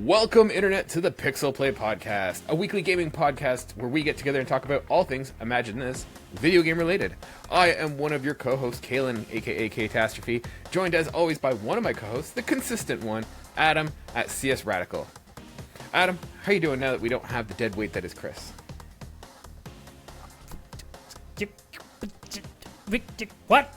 Welcome, Internet, to the PixelPlay podcast, a weekly gaming podcast where we get together and talk about all things, imagine this, video game related. I am one of your co-hosts, Kaylan, aka Catastrophe, joined as always by one of my co-hosts, the consistent one, Adam at CS Radical. Adam, how you doing now that we don't have the dead weight that is Chris? What?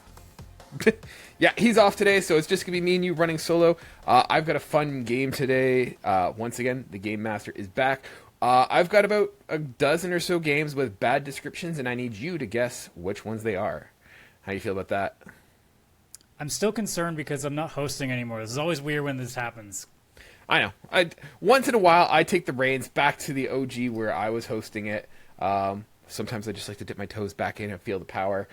Yeah, he's off today, so it's just going to be me and you running solo. I've got a fun game today. Once again, the Game Master is back. I've got about a dozen or so games with bad descriptions, and I need you to guess which ones they are. How you feel about that? I'm still concerned because I'm not hosting anymore. This is always weird when this happens. I know. Once in a while, I take the reins back to the OG where I was hosting it. Sometimes I just like to dip my toes back in and feel the power.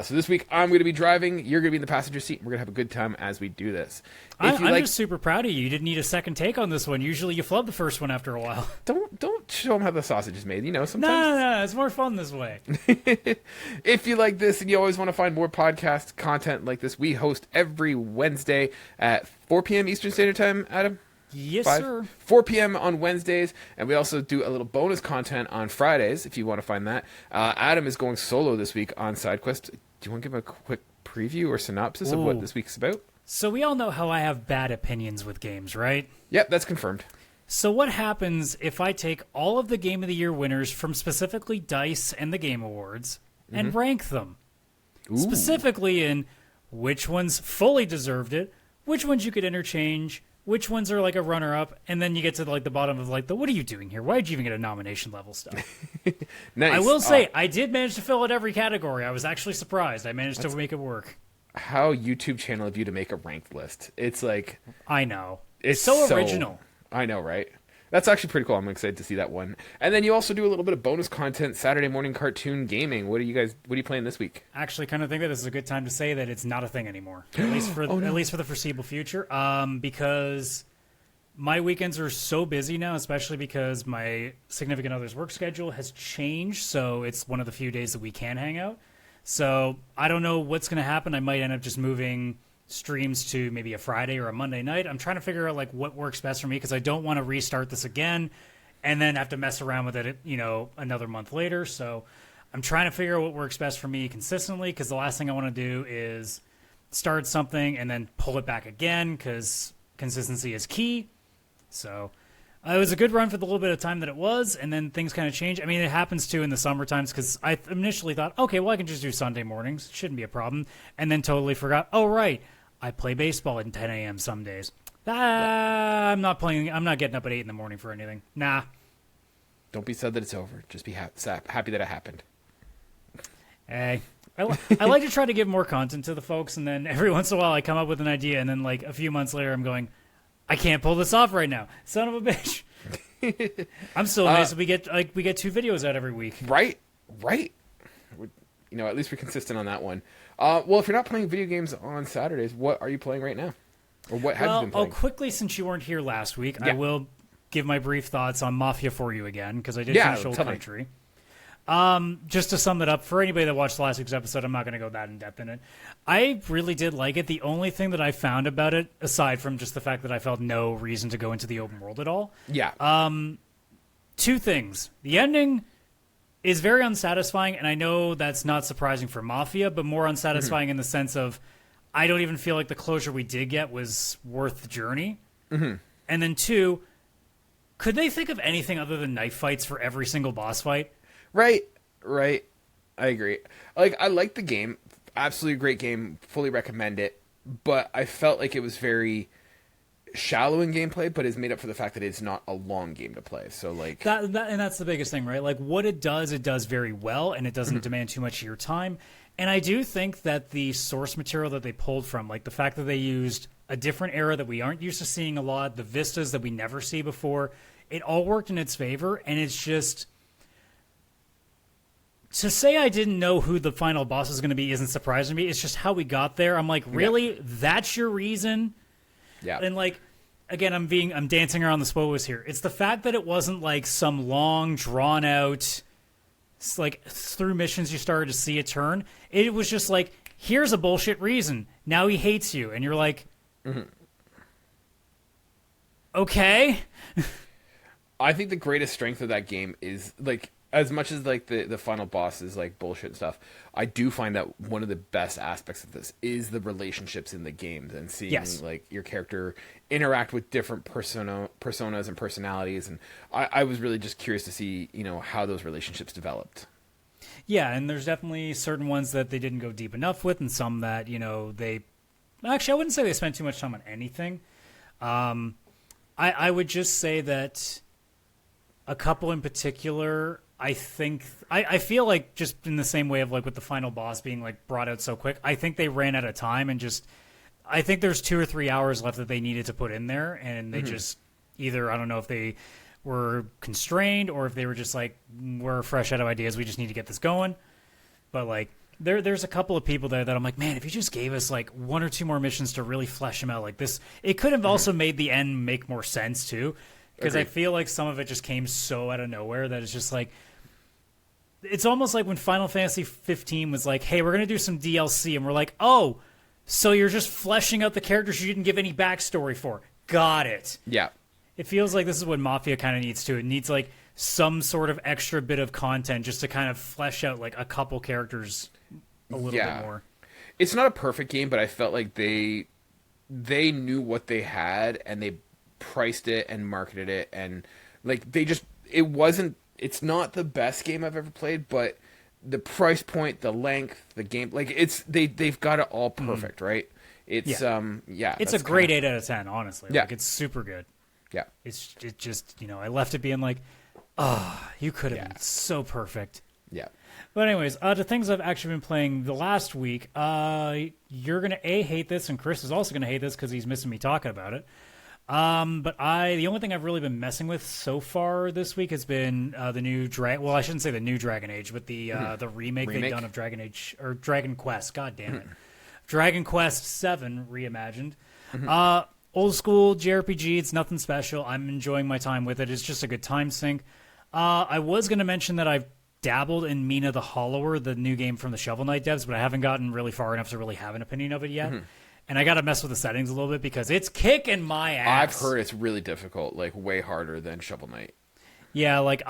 So this week, I'm going to be driving. You're going to be in the passenger seat. And we're going to have a good time as we do this. I'm just super proud of you. You didn't need a second take on this one. Usually you flub the first one after a while. Don't show them how the sausage is made. You know, sometimes. No. It's more fun this way. If you like this and you always want to find more podcast content like this, we host every Wednesday at 4 p.m. Eastern Standard Time, Adam? Yes, 5? sir. 4 p.m. on Wednesdays, and we also do a little bonus content on Fridays, if you want to find that. Adam is going solo this week on SideQuest. Do you want to give a quick preview or synopsis of what this week's about? So we all know how I have bad opinions with games, right? Yep, that's confirmed. So what happens if I take all of the Game of the Year winners from specifically DICE and the Game Awards and rank them? Ooh. Specifically in which ones fully deserved it, which ones you could interchange, which ones are like a runner-up, and then you get to like the bottom of like what are you doing here? Why did you even get a nomination level stuff? Nice. I will say, I did manage to fill out every category. I was actually surprised. I managed to make it work. How YouTube channel of you to make a ranked list. It's like... I know. It's so original. I know, right? That's actually pretty cool. I'm excited to see that one. And then you also do a little bit of bonus content, Saturday morning cartoon gaming. What are you playing this week? Actually, kind of think that this is a good time to say that it's not a thing anymore. At least for at least for the foreseeable future. Because my weekends are so busy now, especially because my significant other's work schedule has changed. So it's one of the few days that we can hang out. So I don't know what's going to happen. I might end up just moving streams to maybe a Friday or a Monday night. I'm trying to figure out like what works best for me because I don't want to restart this again and then have to mess around with it, another month later. So I'm trying to figure out what works best for me consistently because the last thing I want to do is start something and then pull it back again because consistency is key. So it was a good run for the little bit of time that it was, and then things kind of change. I mean, it happens too in the summer times because I initially thought, okay, well, I can just do Sunday mornings. It shouldn't be a problem. And then totally forgot, oh, right, I play baseball at 10 a.m. some days. I'm not getting up at 8 in the morning for anything. Nah. Don't be sad that it's over. Just be happy that it happened. Hey. I like to try to give more content to the folks, and then every once in a while I come up with an idea, and then like a few months later I'm going, I can't pull this off right now. Son of a bitch. I'm still amazed that we get 2 videos out every week. Right. At least we're consistent on that one. Well, if you're not playing video games on Saturdays, what are you playing right now? Or what have you been playing? Quickly, since you weren't here last week, yeah. I will give my brief thoughts on Mafia for you again, because I did finish Old Country. Just to sum it up, for anybody that watched last week's episode, I'm not going to go that in-depth in it. I really did like it. The only thing that I found about it, aside from just the fact that I felt no reason to go into the open world at all, 2 things. The ending is very unsatisfying, and I know that's not surprising for Mafia, but more unsatisfying in the sense of I don't even feel like the closure we did get was worth the journey. Mm-hmm. And then 2, could they think of anything other than knife fights for every single boss fight? Right. I agree. I like the game. Absolutely great game. Fully recommend it. But I felt like it was very shallow in gameplay, but is made up for the fact that it's not a long game to play. So like and that's the biggest thing, right? Like what it does very well, and it doesn't demand too much of your time. And I do think that the source material that they pulled from, like the fact that they used a different era that we aren't used to seeing a lot, the vistas that we never see before, it all worked in its favor. And it's just, to say I didn't know who the final boss is going to be isn't surprising me. It's just how we got there. I'm like, really? Yeah. That's your reason? Yeah. And like, again, I'm dancing around the spoilers here. It's the fact that it wasn't like some long, drawn out, like through missions you started to see a turn. It was just like, here's a bullshit reason. Now he hates you. And you're like, okay. I think the greatest strength of that game is like, as much as like the final boss is like bullshit and stuff, I do find that one of the best aspects of this is the relationships in the games and seeing like your character interact with different personas and personalities. And I was really just curious to see, how those relationships developed. Yeah, and there's definitely certain ones that they didn't go deep enough with, and some that, they... Actually, I wouldn't say they spent too much time on anything. I would just say that a couple in particular... I think I feel like just in the same way of like with the final boss being like brought out so quick, I think they ran out of time and just I think there's 2 or 3 hours left that they needed to put in there, and they just either I don't know if they were constrained or if they were just like we're fresh out of ideas, we just need to get this going. But like there's a couple of people there that I'm like, man, if you just gave us like 1 or 2 more missions to really flesh them out like this, it could have also made the end make more sense too, because I feel like some of it just came so out of nowhere that it's just like. It's almost like when Final Fantasy 15 was like, hey, we're going to do some DLC. And we're like, oh, so you're just fleshing out the characters you didn't give any backstory for. Got it. Yeah. It feels like this is what Mafia kind of needs to. It needs like some sort of extra bit of content just to kind of flesh out like a couple characters a little bit more. It's not a perfect game, but I felt like they knew what they had and they priced it and marketed it. And like it's not the best game I've ever played, but the price point, the length, the game, like they've got it all perfect, right? It's it's a great 8 out of 10, honestly. Yeah. Like it's super good. Yeah. It just, I left it being like, you could have been so perfect. Yeah. But anyways, the things I've actually been playing the last week, you're going to hate this, and Chris is also going to hate this because he's missing me talking about it. But the only thing I've really been messing with so far this week has been the new well, I shouldn't say the new Dragon Age, but the remake they've done of Dragon Age or Dragon Quest. God damn it, Dragon Quest 7 reimagined. Old school JRPG. It's nothing special. I'm enjoying my time with it. It's just a good time sink. I was going to mention that I've dabbled in Mina the Hollower, the new game from the Shovel Knight devs, but I haven't gotten really far enough to really have an opinion of it yet. And I got to mess with the settings a little bit because it's kicking my ass. I've heard it's really difficult, like way harder than Shovel Knight. Yeah, like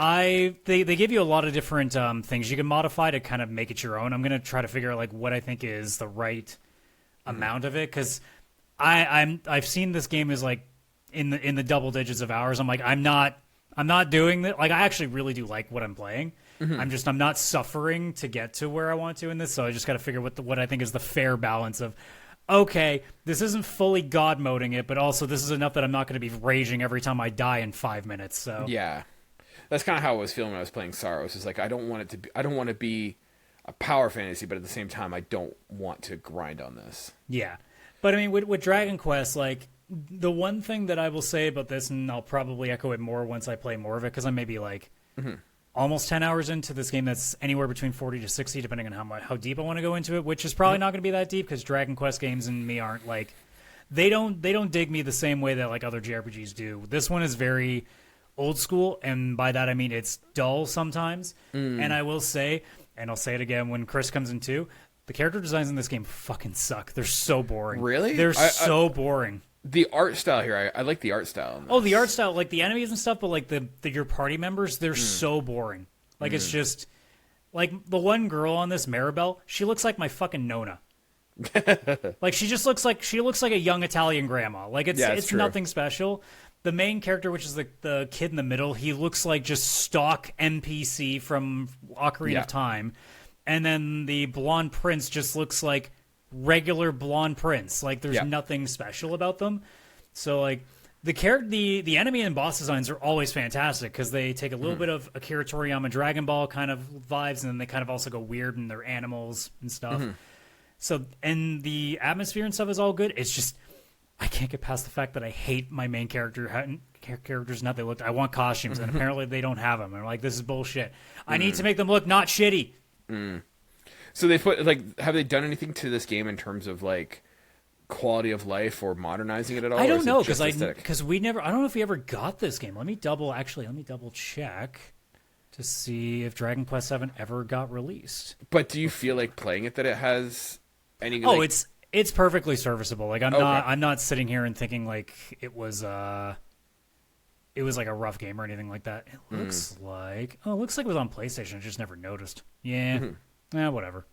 they give you a lot of different things you can modify to kind of make it your own. I'm going to try to figure out like what I think is the right amount of it, because I've seen this game is like in the double digits of hours. I'm like I'm not doing that. Like I actually really do like what I'm playing. I'm not suffering to get to where I want to in this, so I just got to figure what I think is the fair balance of. Okay, this isn't fully God moding it, but also this is enough that I'm not going to be raging every time I die in 5 minutes. So yeah, that's kind of how I was feeling when I was playing Sorrows. It's like I don't want to be a power fantasy, but at the same time, I don't want to grind on this. Yeah, but I mean, with Dragon Quest, like the one thing that I will say about this, and I'll probably echo it more once I play more of it, because I'm maybe like almost 10 hours into this game that's anywhere between 40 to 60, depending on how deep I want to go into it, which is probably not going to be that deep because Dragon Quest games and me aren't like they don't dig me the same way that like other JRPGs do. This one is very old school, and by that I mean it's dull sometimes. And I will say, and I'll say it again when Chris comes in too, the character designs in this game fucking suck. They're so boring. Really? They're so boring. The art style here, I like the art style. Oh, the art style, like the enemies and stuff, but like your party members, they're so boring. Like it's just like the one girl on this, Maribel, she looks like my fucking Nona. Like she looks like a young Italian grandma. Like it's nothing special. The main character, which is the kid in the middle, he looks like just stock NPC from Ocarina of Time, and then the blonde prince just looks like regular blonde prince. Like there's nothing special about them. So like the enemy and boss designs are always fantastic because they take a little bit of Akira Toriyama Dragon Ball kind of vibes, and then they kind of also go weird and they're animals and stuff. So and the atmosphere and stuff is all good. It's just I can't get past the fact that I hate my main characters and how they look. I want costumes, and apparently they don't have them. And I'm like, this is bullshit. I need to make them look not shitty. So they put like, have they done anything to this game in terms of like quality of life or modernizing it at all? I don't know because we never. I don't know if we ever got this game. Let me double check to see if Dragon Quest 7 ever got released. But do you feel like playing it that it has any? Oh, it's perfectly serviceable. Like I'm not sitting here and thinking like it was it was like a rough game or anything like that. It looks like it was on PlayStation. I just never noticed. Yeah, whatever.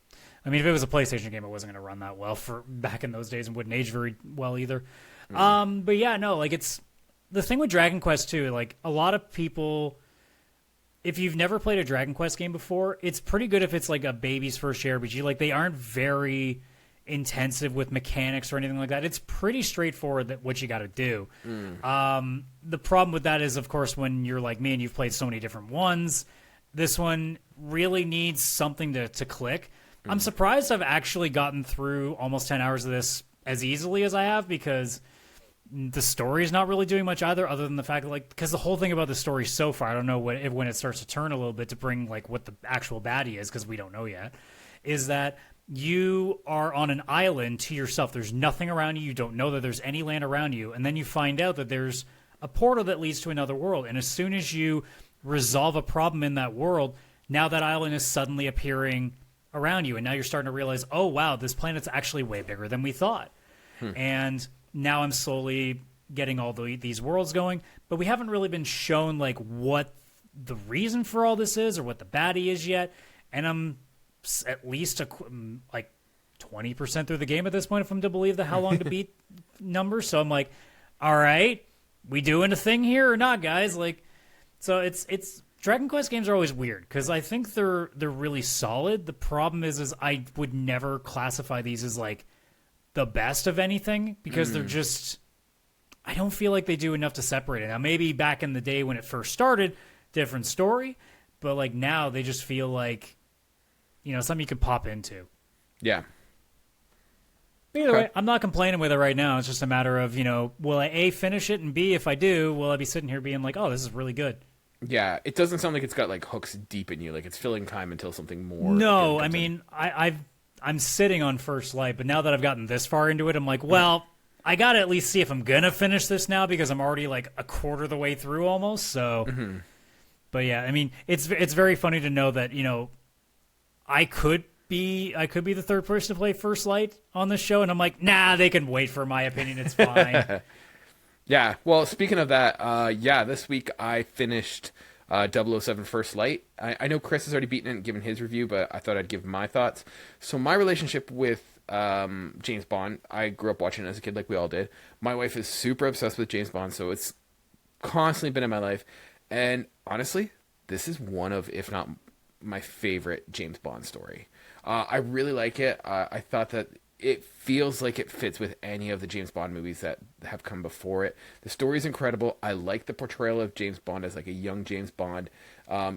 I mean, if it was a PlayStation game, it wasn't going to run that well for back in those days and wouldn't age very well either. But yeah, no, like it's the thing with Dragon Quest 2. Like a lot of people, if you've never played a Dragon Quest game before, it's pretty good if it's like a baby's first JRPG. Like they aren't very intensive with mechanics or anything like that. It's pretty straightforward that what you got to do. The problem with that is, of course, when you're like me and you've played so many different ones, this one really needs something to click. I'm surprised I've actually gotten through almost 10 hours of this as easily as I have, because the story is not really doing much other than the fact that, like, because the whole thing about the story so far, I don't know when it starts to turn a little bit to bring like what the actual baddie is, because we don't know yet, is that you are on an island to yourself. There's nothing around you. You don't know that there's any land around you. And then you find out that there's a portal that leads to another world. And as soon as you resolve a problem in that world, now that island is suddenly appearing around you. And now you're starting to realize, oh, wow, this planet's actually way bigger than we thought. And now I'm slowly getting all these worlds going. But we haven't really been shown like what the reason for all this is or what the baddie is yet. And I'm at least like 20% through the game at this point, if I'm to believe the how long to beat number. So I'm like, all right, we doing a thing here or not, guys? Like, so it's Dragon Quest games are always weird because I think they're really solid. The problem is I would never classify these as like the best of anything because they're just, I don't feel like they do enough to separate it. Now maybe back in the day when it first started, different story, but like now they just feel like, you know, something you could pop into. Yeah. Either way, I'm not complaining with it right now. It's just a matter of, you know, will I A, finish it, and B, if I do, will I be sitting here being like, oh, this is really good? Yeah, it doesn't sound like it's got like hooks deep in you, like it's filling time until something more. No, I mean, I'm sitting on First Light, but now that I've gotten this far into it, I'm like, well, I got to at least see if I'm going to finish this now because I'm already like a quarter of the way through almost. So, but yeah, I mean, it's very funny to know that, you know, I could be the third person to play First Light on this show, and I'm like, nah, they can wait for my opinion. It's fine. Yeah. Well, speaking of that, this week I finished 007 First Light. I know Chris has already beaten it and given his review, but I thought I'd give my thoughts. So my relationship with James Bond, I grew up watching it as a kid like we all did. My wife is super obsessed with James Bond, so it's constantly been in my life. And honestly, this is one of, if not my favorite James Bond story. I really like it. I thought that it feels like it fits with any of the James Bond movies that have come before it. The story is incredible. I like the portrayal of James Bond as like a young James Bond.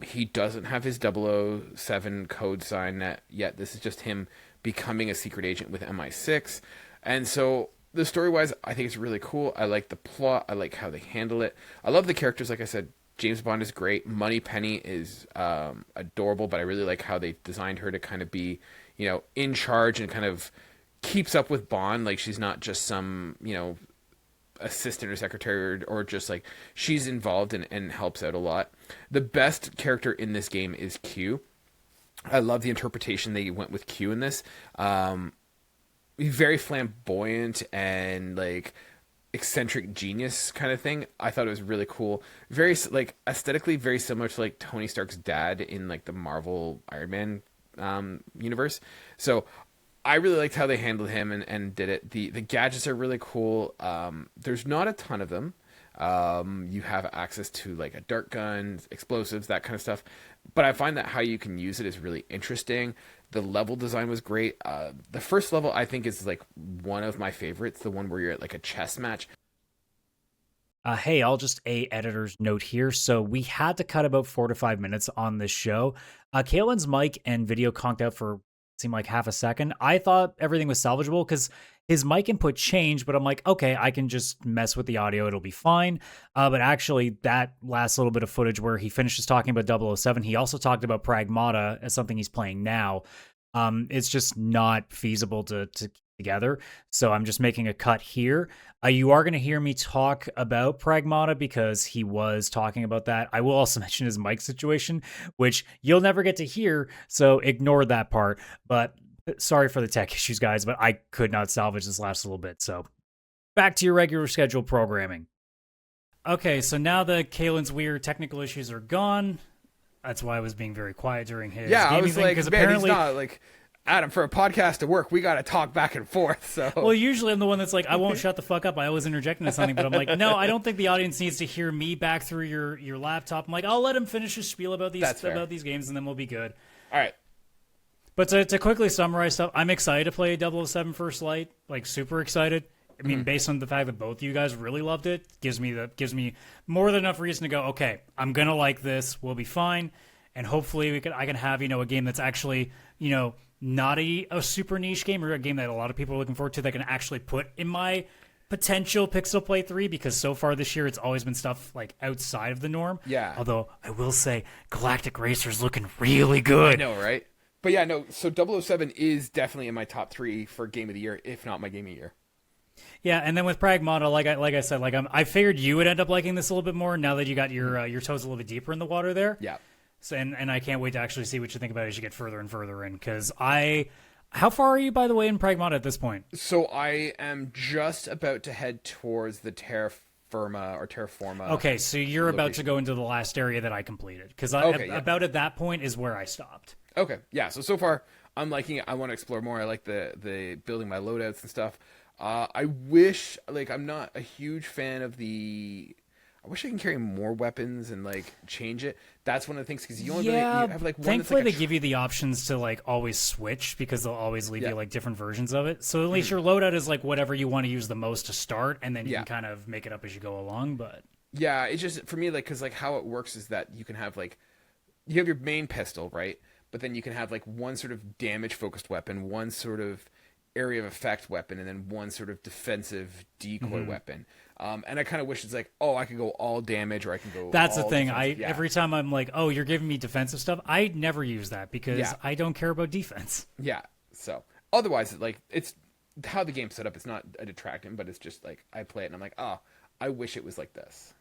He doesn't have his 007 code sign yet. This is just him becoming a secret agent with MI6. And so the story-wise, I think it's really cool. I like the plot. I like how they handle it. I love the characters. Like I said, James Bond is great. Moneypenny is adorable, but I really like how they designed her to kind of be, you know, in charge and kind of keeps up with Bond. Like she's not just some, you know, assistant or secretary or just like she's involved and helps out a lot. The best character in this game is Q. I love the interpretation they went with Q in this. Very flamboyant and like eccentric genius kind of thing. I thought it was really cool. Very like aesthetically very similar to like Tony Stark's dad in like the Marvel Iron Man universe. So I really liked how they handled him and did it. The gadgets are really cool. There's not a ton of them. You have access to like a dart gun, explosives, that kind of stuff. But I find that how you can use it is really interesting. The level design was great. The first level I think is like one of my favorites, the one where you're at like a chess match. Hey, I'll just a editor's note here. So we had to cut about 4 to 5 minutes on this show. Kaylan's mic and video conked out for seemed like half a second. I thought everything was salvageable because his mic input changed, but I'm like, okay, I can just mess with the audio. It'll be fine. But actually, that last little bit of footage where he finishes talking about 007, he also talked about Pragmata as something he's playing now. It's just not feasible to keep together. So I'm just making a cut here. You are going to hear me talk about Pragmata because he was talking about that. I will also mention his mic situation, which you'll never get to hear. So ignore that part. But sorry for the tech issues, guys, but I could not salvage this last little bit. So back to your regular scheduled programming. Okay, so now that Kaylan's weird technical issues are gone, that's why I was being very quiet during his Yeah, gaming I was thing, like, because man, apparently, he's not like Adam for a podcast to work. We got to talk back and forth. So well, usually I'm the one that's like, I won't shut the fuck up. I always interject into something, but I'm like, no, I don't think the audience needs to hear me back through your laptop. I'm like, I'll let him finish his spiel about these games, and then we'll be good. all right. But to quickly summarize stuff, I'm excited to play 007 First Light, like super excited. I mean, based on the fact that both of you guys really loved it, gives me more than enough reason to go, okay, I'm gonna like this. We'll be fine, and hopefully I can have a game that's actually not a super niche game, or a game that a lot of people are looking forward to, that I can actually put in my potential PixelPlay 3, because so far this year it's always been stuff like outside of the norm. Yeah. Although I will say Galactic Racer's looking really good. I know, right? But yeah, no. So 007 is definitely in my top 3 for game of the year, if not my game of the year. Yeah, and then with Pragmata, like I said, I figured you would end up liking this a little bit more now that you got your toes a little bit deeper in the water there. Yeah. So, and I can't wait to actually see what you think about it as you get further and further in. Because how far are you, by the way, in Pragmata at this point? So I am just about to head towards the Terra Firma. Okay, so you're about to go into the last area that I completed. Because about at that point is where I stopped. Okay, yeah. So far I'm liking it. I want to explore more. I like the building my loadouts and stuff. I wish, I'm not a huge fan of I wish I can carry more weapons and change it. That's one of the things, because you only really, you have one. Thankfully, they give you the options to always switch, because they'll always leave you different versions of it. So at least your loadout is whatever you want to use the most to start, and then you can kind of make it up as you go along. But yeah, it's just for me because how it works is that you can have you have your main pistol, right? But then you can have one sort of damage focused weapon, one sort of area of effect weapon, and then one sort of defensive decoy weapon. And I kind of wish it's I could go all damage, or I can go. That's all the thing. Every Every time I'm you're giving me defensive stuff, I never use that, because I don't care about defense. Yeah. So otherwise, it's how the game's set up. It's not a detracting, but it's just I play it and I'm I wish it was like this.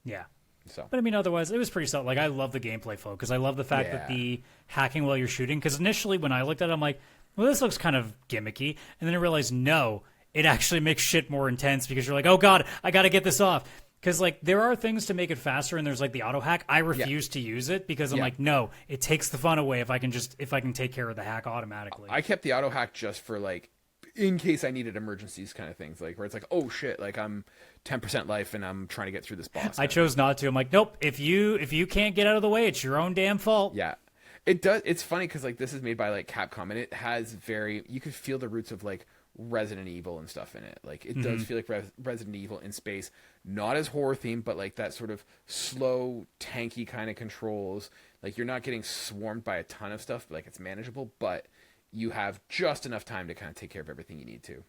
Yeah. So, but I mean, otherwise, it was pretty solid. I love the gameplay flow, because I love the fact that the hacking while you're shooting. Because initially, when I looked at it, I'm like, well, this looks kind of gimmicky, and then I realized, no, it actually makes shit more intense, because you're like, oh god, I got to get this off. Because there are things to make it faster, and there's the auto hack. I refuse to use it, because I'm like, no, it takes the fun away if I can take care of the hack automatically. I kept the auto hack just for in case I needed emergencies kind of things, where it's oh shit, I'm 10% life and I'm trying to get through this boss. I chose not to. I'm like, nope, if you can't get out of the way, it's your own damn fault. Yeah. It does. It's funny because this is made by Capcom, and it has you could feel the roots of Resident Evil and stuff in it. It does feel like Resident Evil in space, not as horror themed, but that sort of slow, tanky kind of controls. You're not getting swarmed by a ton of stuff, but it's manageable, but you have just enough time to kind of take care of everything you need to.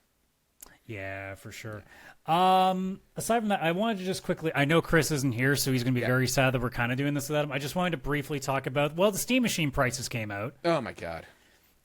Yeah, for sure. Aside from that, I wanted to just quickly, I know Chris isn't here, so he's going to be very sad that we're kind of doing this without him. I just wanted to briefly talk about, the Steam Machine prices came out. Oh my god.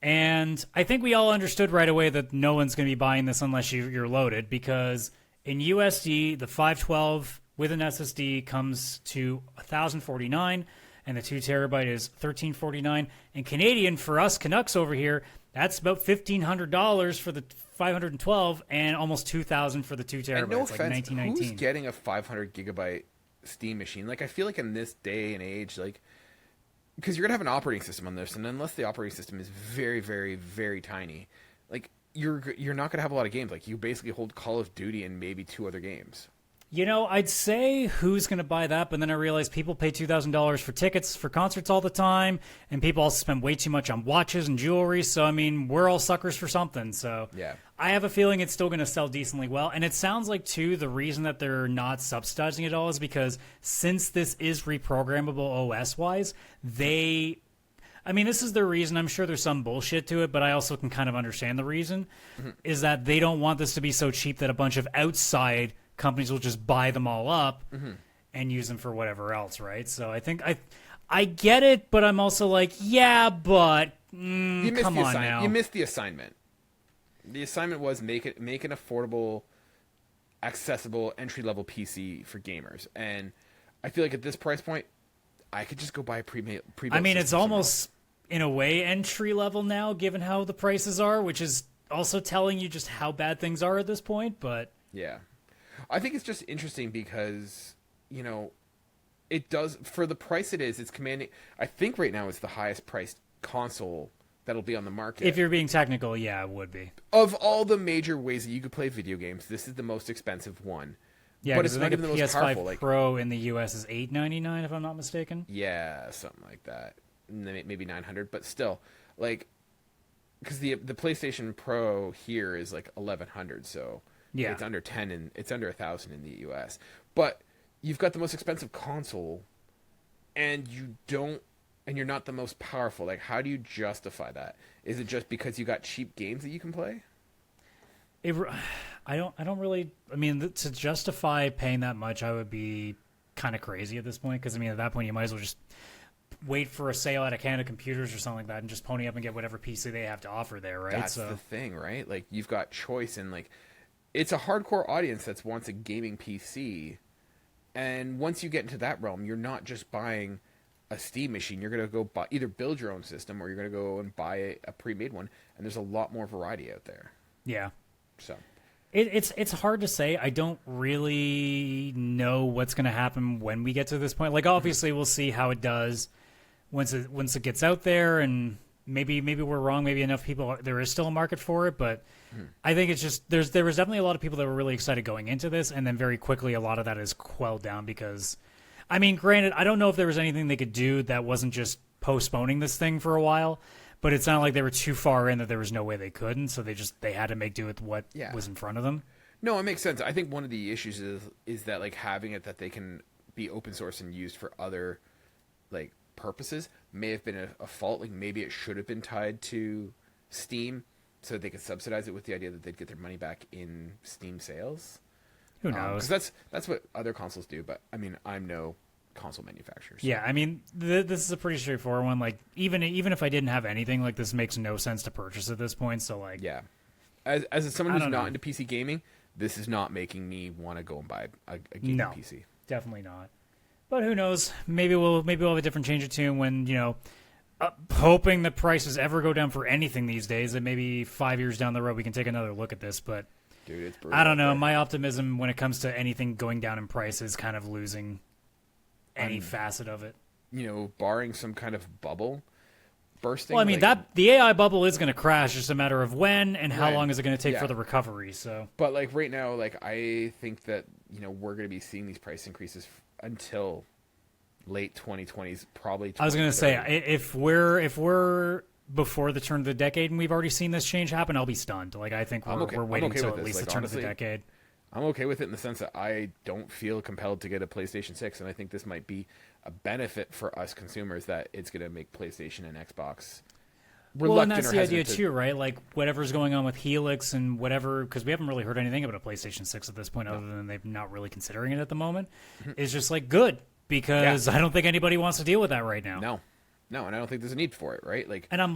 And I think we all understood right away that no one's going to be buying this unless you're loaded, because in USD, the 512 with an SSD comes to $1,049, and the 2 terabyte is $1,349. And Canadian, for us Canucks over here, that's about $1,500 for the 512 and almost $2,000 for the 2 terabytes. And no offense, who's $19.19. getting a 500 gigabyte Steam machine? I feel in this day and age, because you're gonna have an operating system on this, and unless the operating system is very, very, very tiny, you're not gonna have a lot of games. You basically hold Call of Duty and maybe 2 other games. I'd say who's going to buy that, but then I realized people pay $2,000 for tickets for concerts all the time, and people also spend way too much on watches and jewelry, so, I mean, we're all suckers for something, so yeah. I have a feeling it's still going to sell decently well, and it sounds too, the reason that they're not subsidizing it all is because since this is reprogrammable OS-wise, this is the reason. I'm sure there's some bullshit to it, but I also can kind of understand the reason, is that they don't want this to be so cheap that a bunch of outside companies will just buy them all up and use them for whatever else, right? So I think I get it, but I'm also yeah, but come on now. You missed the assignment. The assignment was make an affordable, accessible, entry-level PC for gamers. And I feel at this price point, I could just go buy a pre-built I mean, it's somewhere. almost, in a way, entry-level now, given how the prices are, which is also telling you just how bad things are at this point, but... Yeah. I think it's just interesting because you know, it does, for the price it is, it's commanding. I think right now it's the highest priced console that'll be on the market. If you're being technical, yeah, it would be. Of all the major ways that you could play video games, this is the most expensive one. Yeah, but it's I not think even a the most PS5 powerful. Like, Pro in the US is $899, if I'm not mistaken. yeah, something like that. Maybe 900, but still, like, because the PlayStation Pro here is like 1100, so Yeah. it's under 10 and it's under 1,000 in the US. But you've got the most expensive console, and you're not the most powerful. Like, how do you justify that? Is it just because you got cheap games that you can play? I don't really. I mean, to justify paying that much, I would be kind of crazy at this point. Because I mean, at that point, you might as well just wait for a sale at a Canada Computers or something like that, and just pony up and get whatever PC they have to offer there, right? That's the thing, right? Like, you've got choice, and like, it's a hardcore audience that wants a gaming PC. And once you get into that realm, you're not just buying a Steam machine. You're going to go either build your own system, or you're going to go and buy a pre-made one. And there's a lot more variety out there. Yeah. So it's hard to say. I don't really know what's going to happen when we get to this point. Like, obviously, we'll see how it does once it gets out there, and maybe we're wrong. Maybe enough people there is still a market for it, but I think it's just there was definitely a lot of people that were really excited going into this, and then very quickly a lot of that is quelled down because, I mean, granted, I don't know if there was anything they could do that wasn't just postponing this thing for a while. But it's not like they were too far in that there was no way they couldn't, so they had to make do with what was in front of them. No, it makes sense. I think one of the issues is that, like, having it that they can be open source and used for other, like, purposes may have been a fault. Like, maybe it should have been tied to Steam so that they could subsidize it with the idea that they'd get their money back in Steam sales. Who knows? Because that's what other consoles do. But I mean, I'm no console manufacturers. Yeah, I mean, this is a pretty straightforward one. Like, even if I didn't have anything, like, this makes no sense to purchase at this point. So, like, yeah, as someone who's not into PC gaming, this is not making me want to go and buy a gaming PC. Definitely not. But who knows? Maybe we'll have a different change of tune when, you know, hoping the prices ever go down for anything these days. And maybe 5 years down the road we can take another look at this. But dude, it's brutal. I don't know. My optimism when it comes to anything going down in price is kind of losing any facet of it. You know, barring some kind of bubble bursting. Well, I mean, like, the AI bubble is going to crash. It's just a matter of when and how long is it going to take for the recovery. So, but like right now, like I think that, you know, we're going to be seeing these price increases until late 2020s, probably. I was going to say, if we're before the turn of the decade and we've already seen this change happen, I'll be stunned. Like, I think we're waiting until at least the turn of the decade. I'm okay with it in the sense that I don't feel compelled to get a PlayStation 6, and I think this might be a benefit for us consumers that it's going to make PlayStation and Xbox reluctant. Well, and that's or the idea hesitant too, right? Like, whatever's going on with Helix and whatever, because we haven't really heard anything about a PlayStation 6 at this point, other than they're not really considering it at the moment, is just like good, because I don't think anybody wants to deal with that right now. No, and I don't think there's a need for it, right? Like, and I'm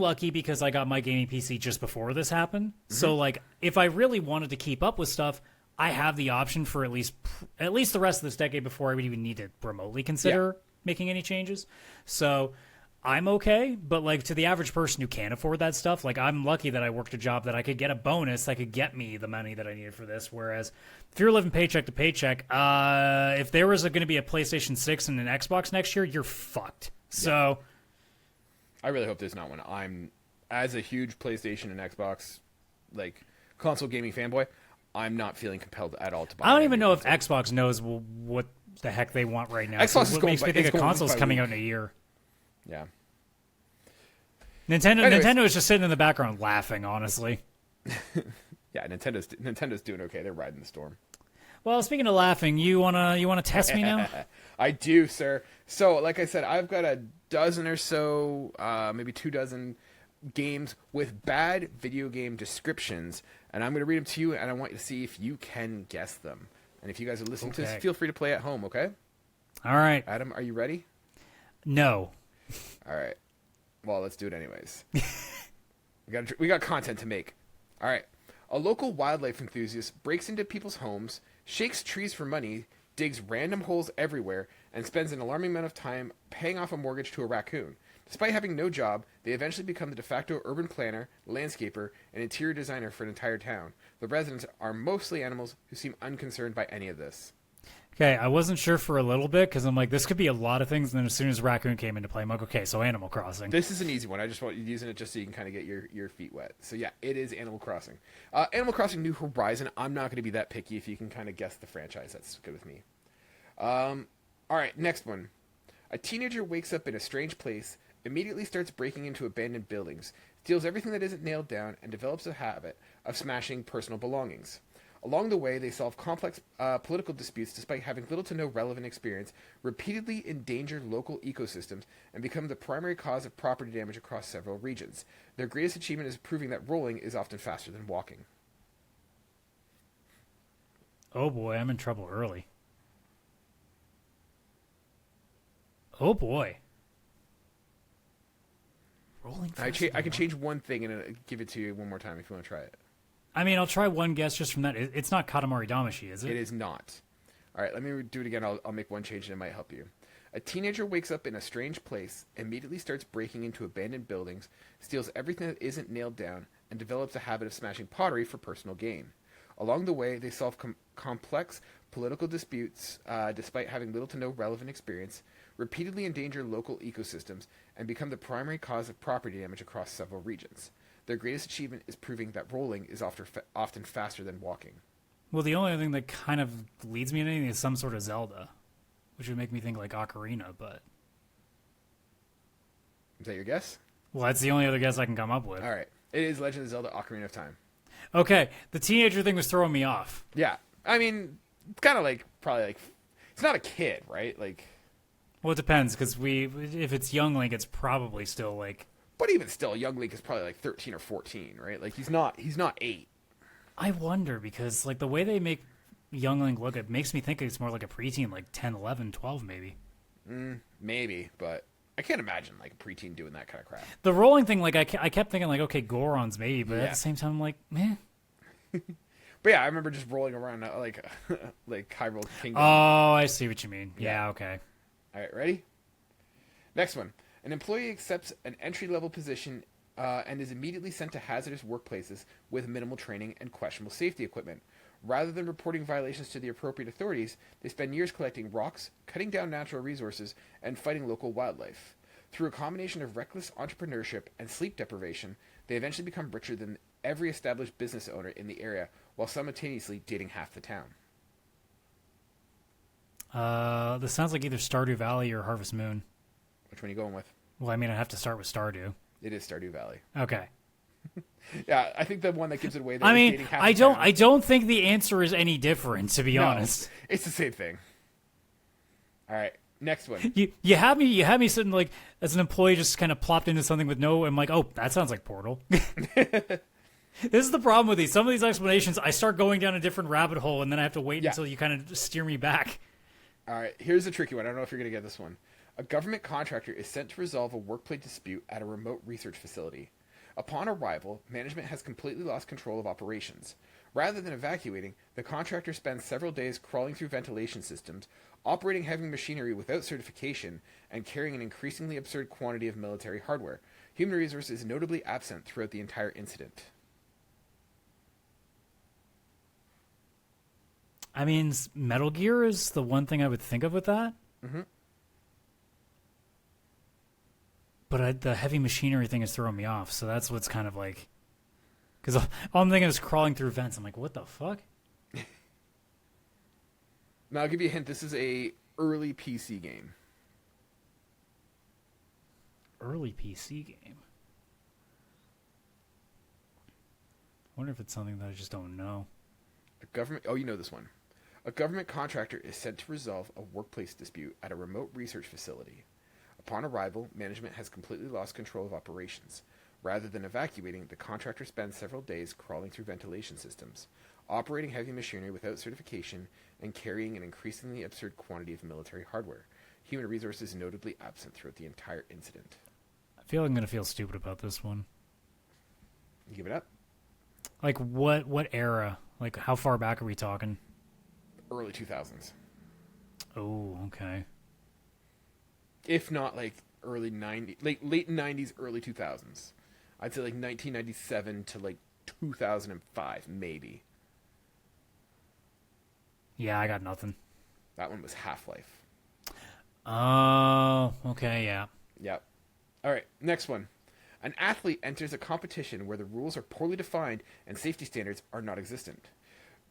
lucky because I got my gaming PC just before this happened. So, like, if I really wanted to keep up with stuff, I have the option for at least the rest of this decade before I would even need to remotely consider making any changes. So I'm okay, but like to the average person who can't afford that stuff, like I'm lucky that I worked a job that I could get a bonus that could get me the money that I needed for this. Whereas if you're living paycheck to paycheck, if there was going to be a PlayStation 6 and an Xbox next year, you're fucked. So I really hope there's not one. I'm, as a huge PlayStation and Xbox like console gaming fanboy, I'm not feeling compelled at all to buy. I don't even know if Xbox knows what the heck they want right now. Xbox so what makes me think a console's coming out in a year. Yeah. Nintendo is just sitting in the background laughing, honestly. Yeah, Nintendo's doing okay. They're riding the storm. Well, speaking of laughing, you wanna test me now? I do, sir. So, like I said, I've got a dozen or so, maybe 24 games with bad video game descriptions, and I'm going to read them to you, and I want you to see if you can guess them. And if you guys are listening to this, feel free to play at home, okay? All right. Adam, are you ready? No. All right. Well, let's do it anyways. We got content to make. All right. A local wildlife enthusiast breaks into people's homes, shakes trees for money, digs random holes everywhere, and spends an alarming amount of time paying off a mortgage to a raccoon. Despite having no job, they eventually become the de facto urban planner, landscaper, and interior designer for an entire town. The residents are mostly animals who seem unconcerned by any of this. Okay, I wasn't sure for a little bit because I'm like, this could be a lot of things. And then as soon as Raccoon came into play, I'm like, okay, so Animal Crossing. This is an easy one. I just want you using it just so you can kind of get your feet wet. So yeah, it is Animal Crossing. Animal Crossing New Horizon. I'm not going to be that picky if you can kind of guess the franchise. That's good with me. All right, next one. A teenager wakes up in a strange place, immediately starts breaking into abandoned buildings, steals everything that isn't nailed down, and develops a habit of smashing personal belongings. Along the way, they solve complex political disputes despite having little to no relevant experience, repeatedly endanger local ecosystems, and become the primary cause of property damage across several regions. Their greatest achievement is proving that rolling is often faster than walking. Oh boy, I'm in trouble early. Oh boy. Rolling faster I can change one thing and give it to you one more time if you want to try it. I mean, I'll try one guess just from that. It's not Katamari Damacy, is it? It is not. All right, let me do it again. I'll make one change and it might help you. A teenager wakes up in a strange place, immediately starts breaking into abandoned buildings, steals everything that isn't nailed down, and develops a habit of smashing pottery for personal gain. Along the way, they solve complex political disputes despite having little to no relevant experience, repeatedly endanger local ecosystems, and become the primary cause of property damage across several regions. Their greatest achievement is proving that rolling is often faster than walking. Well, the only thing that kind of leads me to anything is some sort of Zelda, which would make me think like Ocarina, but... Is that your guess? Well, that's the only other guess I can come up with. All right. It is Legend of Zelda Ocarina of Time. Okay, the teenager thing was throwing me off. Yeah. I mean, it's kind of like, probably like... It's not a kid, right? Like... Well, it depends, because if it's young Link, it's probably still like... But even still, young Link is probably like 13 or 14, right? Like he's not 8. I wonder because like the way they make young Link look, it makes me think it's more like a preteen, like 10, 11, 12 maybe. Maybe, but I can't imagine like a preteen doing that kind of crap. The rolling thing, like I kept thinking like, okay, Goron's maybe, but at the same time, I'm like, meh. But yeah, I remember just rolling around like Hyrule Kingdom. Oh, I see what you mean. Yeah, okay. All right, ready? Next one. An employee accepts an entry-level position and is immediately sent to hazardous workplaces with minimal training and questionable safety equipment. Rather than reporting violations to the appropriate authorities, they spend years collecting rocks, cutting down natural resources, and fighting local wildlife. Through a combination of reckless entrepreneurship and sleep deprivation, they eventually become richer than every established business owner in the area, while simultaneously dating half the town. This sounds like either Stardew Valley or Harvest Moon. Which one are you going with? Well, I mean, I have to start with Stardew. It is Stardew Valley. Okay. Yeah, I think the one that gives it away. I mean, I don't think the answer is any different, to be honest. It's the same thing. All right, next one. You had me sitting like as an employee, just kind of plopped into something with no. I'm like, oh, that sounds like Portal. This is the problem with these. Some of these explanations, I start going down a different rabbit hole, and then I have to wait until you kind of steer me back. All right, here's a tricky one. I don't know if you're gonna get this one. A government contractor is sent to resolve a workplace dispute at a remote research facility. Upon arrival, management has completely lost control of operations. Rather than evacuating, the contractor spends several days crawling through ventilation systems, operating heavy machinery without certification, and carrying an increasingly absurd quantity of military hardware. Human resources is notably absent throughout the entire incident. I mean, Metal Gear is the one thing I would think of with that. Mm-hmm. But the heavy machinery thing is throwing me off, so that's what's kind of like... Because all I'm thinking is crawling through vents. I'm like, what the fuck? Now, I'll give you a hint. This is a early PC game. Early PC game? I wonder if it's something that I just don't know. Oh, you know this one. A government contractor is sent to resolve a workplace dispute at a remote research facility. Upon arrival, management has completely lost control of operations. Rather than evacuating, the contractor spends several days crawling through ventilation systems, operating heavy machinery without certification, and carrying an increasingly absurd quantity of military hardware. Human resources notably absent throughout the entire incident. I feel like I'm going to feel stupid about this one. You give it up? Like, what era? Like, how far back are we talking? Early 2000s. Oh, okay. If not like early 90s, like late 90s, early 2000s. I'd say like 1997 to like 2005, maybe. Yeah, I got nothing. That one was Half-Life. Oh, okay, yeah. Yep. All right, next one. An athlete enters a competition where the rules are poorly defined and safety standards are non existent.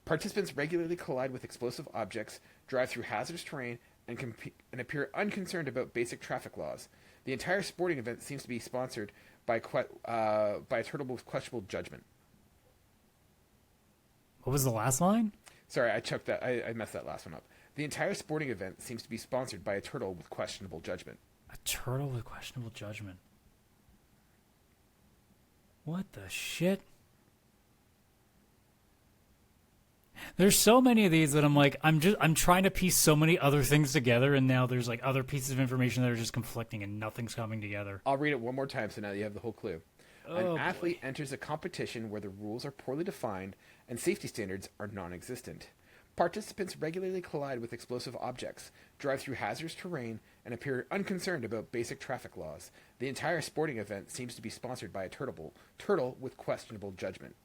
Participants regularly collide with explosive objects, drive through hazardous terrain, and appear unconcerned about basic traffic laws. The entire sporting event seems to be sponsored by a turtle with questionable judgment. What was the last line? Sorry, I messed that last one up. The entire sporting event seems to be sponsored by a turtle with questionable judgment. A turtle with questionable judgment. What the shit? There's so many of these that I'm like, I'm trying to piece so many other things together, and now there's like other pieces of information that are just conflicting and nothing's coming together. I'll read it one more time so now you have the whole clue. Oh, An athlete enters a competition where the rules are poorly defined and safety standards are non-existent. Participants regularly collide with explosive objects, drive through hazardous terrain, and appear unconcerned about basic traffic laws. The entire sporting event seems to be sponsored by a turtle with questionable judgment.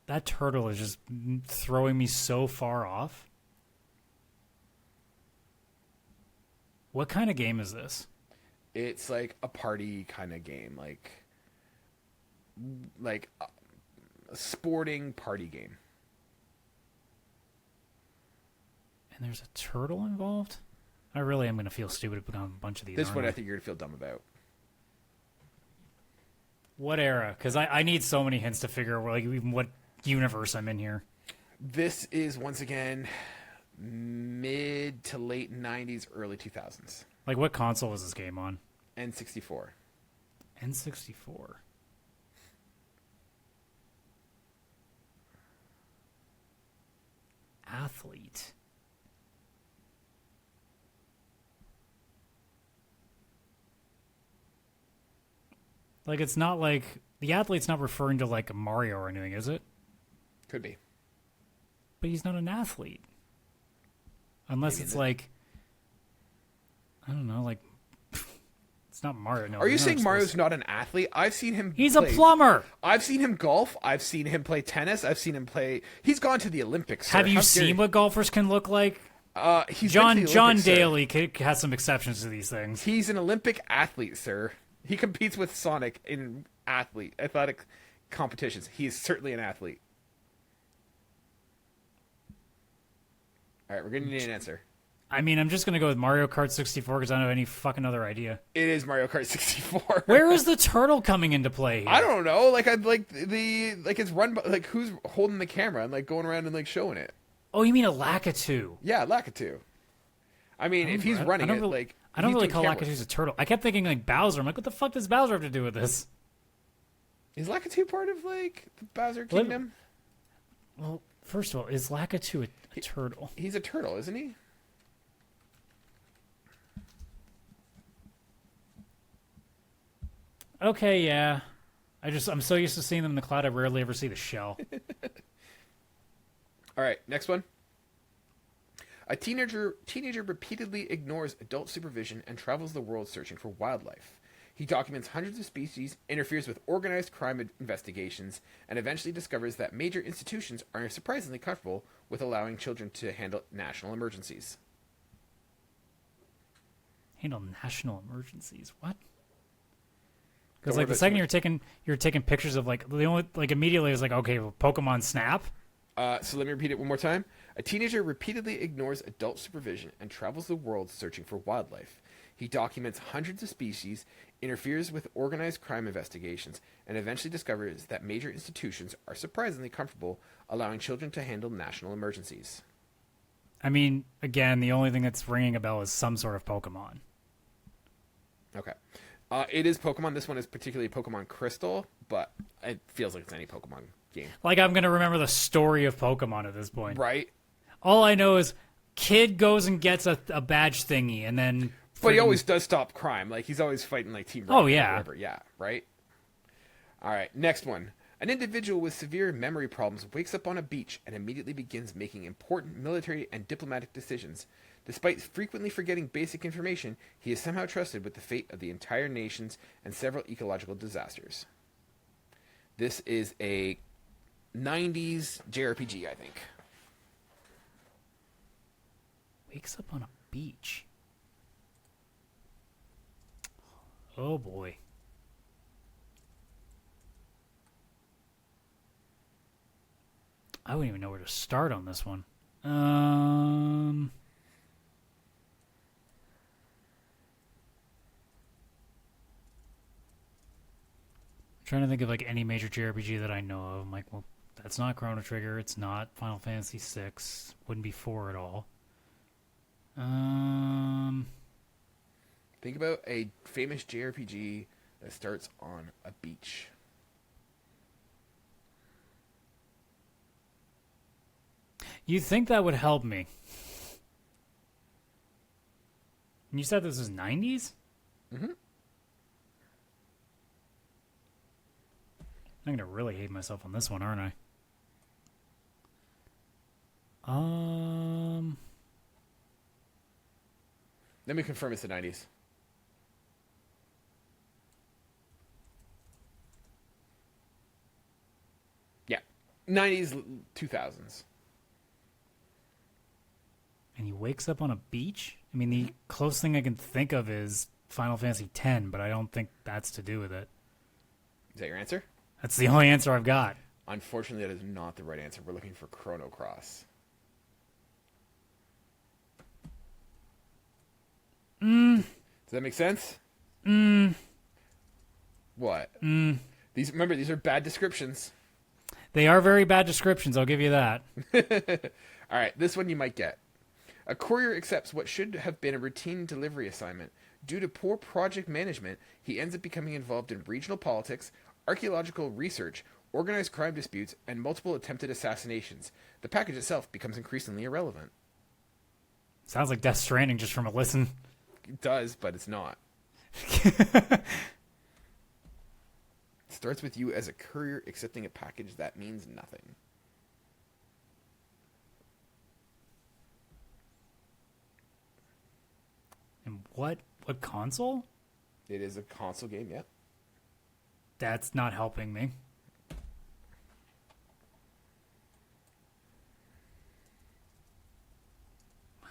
That turtle is just throwing me so far off. What kind of game is this? It's like a party kind of game, like a sporting party game. And there's a turtle involved? I really am going to feel stupid about a bunch of these. This one I think you're going to feel dumb about. What era? Because I need so many hints to figure out like even what universe I'm in here. This is, once again, mid to late 90s, early 2000s. Like, what console was this game on? N64. N64. Athlete. Like, it's not like... The athlete's not referring to, like, a Mario or anything, is it? Could be. But he's not an athlete. Unless it's like... I don't know, like... It's not Mario. No, are you saying Mario's not an athlete? I've seen him He's a plumber! I've seen him golf. I've seen him play tennis. I've seen him play... He's gone to the Olympics, sir. Have you seen what golfers can look like? He's John Olympics, Daly has some exceptions to these things. He's an Olympic athlete, sir. He competes with Sonic in athletic competitions. He is certainly an athlete. All right, we're going to need an answer. I mean, I'm just going to go with Mario Kart 64 because I don't have any fucking other idea. It is Mario Kart 64. Where is the turtle coming into play here? I don't know. Like, I'd like it's run by, like, who's holding the camera and like going around and like showing it. Oh, you mean a Lakitu? Yeah, Lakitu. I mean, if he's running it, like... I don't really call Lakitu a turtle. I kept thinking, like, Bowser. I'm like, what the fuck does Bowser have to do with this? Is Lakitu part of, like, the Bowser Kingdom? Well, first of all, is Lakitu a turtle? He's a turtle, isn't he? Okay, yeah. I'm so used to seeing them in the cloud, I rarely ever see the shell. All right, next one. A teenager repeatedly ignores adult supervision and travels the world searching for wildlife. He documents hundreds of species, interferes with organized crime investigations, and eventually discovers that major institutions are surprisingly comfortable with allowing children to handle national emergencies. Handle national emergencies? What? Because like the second you're taking pictures of like the only like immediately it's like okay, well, Pokemon Snap. So let me repeat it one more time. A teenager repeatedly ignores adult supervision and travels the world searching for wildlife. He documents hundreds of species, interferes with organized crime investigations, and eventually discovers that major institutions are surprisingly comfortable allowing children to handle national emergencies. I mean, again, the only thing that's ringing a bell is some sort of Pokemon. Okay. It is Pokemon. This one is particularly Pokemon Crystal, but it feels like it's any Pokemon game. Like I'm going to remember the story of Pokemon at this point. Right. All I know is kid goes and gets a badge thingy, and then... But he always does stop crime. Like, he's always fighting, like, Team Rocket. Oh, yeah. Or whatever. Yeah, right? All right, next one. An individual with severe memory problems wakes up on a beach and immediately begins making important military and diplomatic decisions. Despite frequently forgetting basic information, he is somehow trusted with the fate of the entire nations and several ecological disasters. This is a 90s JRPG, I think. wakes up on a beach. Oh boy. I wouldn't even know where to start on this one. Trying to think of like any major JRPG that I know of. I'm like, well, that's not Chrono Trigger. It's not Final Fantasy VI. Wouldn't be 4 at all. Think about a famous JRPG that starts on a beach. You think that would help me? And you said this was 90s? Mm-hmm. I'm gonna really hate myself on this one, aren't I? Let me confirm it's the 90s. Yeah. 90s, 2000s. And he wakes up on a beach? I mean, the closest thing I can think of is Final Fantasy X, but I don't think that's to do with it. Is that your answer? That's the only answer I've got. Unfortunately, that is not the right answer. We're looking for Chrono Cross. Does that make sense? What? These are bad descriptions. They are very bad descriptions, I'll give you that. All right, this one you might get. A courier accepts what should have been a routine delivery assignment. Due to poor project management, he ends up becoming involved in regional politics, archaeological research, organized crime disputes, and multiple attempted assassinations. The package itself becomes increasingly irrelevant. Sounds like Death Stranding just from a listen. It does, but it's not. Starts with you as a courier accepting a package that means nothing. And what console? It is a console game, yeah. That's not helping me.